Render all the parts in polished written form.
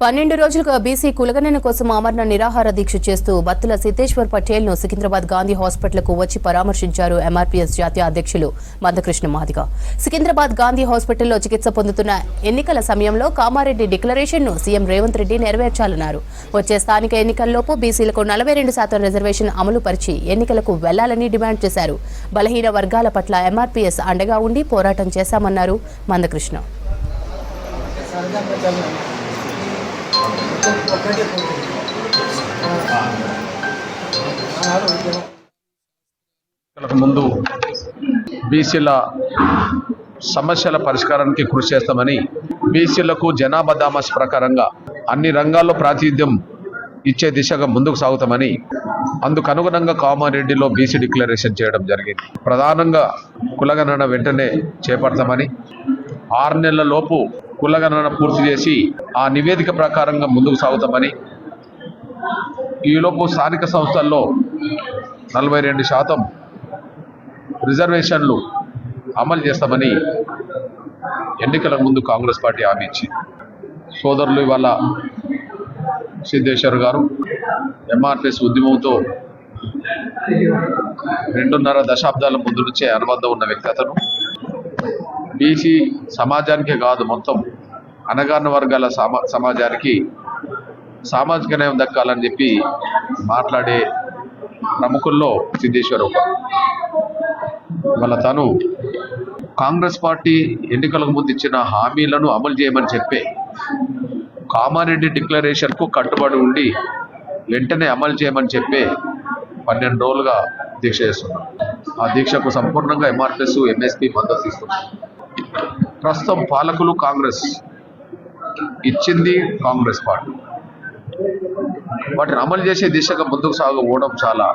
12 రోజులుగా బీసీ కులగణన కోసం ఆమరణ నిరాహార దీక్ష చేస్తూ బత్తుల సిద్ధేశ్వర్ పటేల్ ను సికింద్రాబాద్ గాంధీ హాస్పిటల్ కు వచ్చి పరామర్శించారు ఎంఆర్పీఎస్ జాతీయ అధ్యక్షులు మందకృష్ణ మాదిగ. సికింద్రాబాద్ గాంధీ హాస్పిటల్లో చికిత్స పొందుతున్న ఎన్నికల సమయంలో కామారెడ్డి డిక్లరేషన్ ను సీఎం రేవంత్ రెడ్డి నెరవేర్చాలన్నారు. వచ్చే స్థానిక ఎన్నికల్లోపు బీసీలకు 42% రిజర్వేషన్ అమలు పరిచి ఎన్నికలకు వెళ్లాలని డిమాండ్ చేశారు. బలహీన వర్గాల పట్ల ఎంఆర్పీఎస్ అండగా ఉండి పోరాటం చేశామన్నారు మందకృష్ణ. ముందు బీసీల సమస్యల పరిష్కారానికి కృషి చేస్తామని, బీసీలకు జనాభా దామాస్ ప్రకారంగా అన్ని రంగాల్లో ప్రాతినిధ్యం ఇచ్చే దిశగా ముందుకు సాగుతామని, అందుకు అనుగుణంగా కామారెడ్డిలో బీసీ డిక్లరేషన్ చేయడం జరిగింది. ప్రధానంగా కులగణన వెంటనే చేపడతామని, 6 నెలల లోపు కులగణన పూర్తి చేసి ఆ నివేదిక ప్రకారంగా ముందుకు సాగుతామని, ఈలోపు స్థానిక సంస్థల్లో 42% రిజర్వేషన్లు అమలు చేస్తామని ఎన్నికల ముందు కాంగ్రెస్ పార్టీ హామీ ఇచ్చింది. సోదరులు ఇవాళ సిద్ధేశ్వర్ గారు ఎంఆర్పీఎస్ ఉద్యమంతో 2.5 దశాబ్దాల ముందు నుంచే అనుబంధం ఉన్న వ్యక్తి. అతను బీసీ సమాజానికే కాదు, మొత్తం అణగారిన వర్గాల సమాజానికి సామాజిక న్యాయం దక్కాలని చెప్పి మాట్లాడే ప్రముఖుల్లో సిద్ధేశ్వర్ ఒకరు. వాళ్ళ తను కాంగ్రెస్ పార్టీ ఎన్నికలకు ముందు ఇచ్చిన హామీలను అమలు చేయమని చెప్పే కామారెడ్డి డిక్లరేషన్కు కట్టుబడి ఉండి వెంటనే అమలు చేయమని చెప్పే 12 రోజులుగా దీక్ష చేస్తున్నాం. ఆ దీక్షకు సంపూర్ణంగా ఎంఆర్పీఎస్ ఎంఎస్పీ మద్దతు ఇస్తున్నాం. ప్రస్తుతం పాలకులు కాంగ్రెస్, ఇచ్చింది కాంగ్రెస్ పార్టీ, వాటిని అమలు చేసే దిశగా ముందుకు సాగకపోవడం చాలా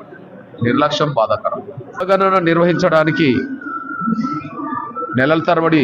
నిర్లక్ష్యం, బాధాకరం. కులగణన నిర్వహించడానికి నెలల తరబడి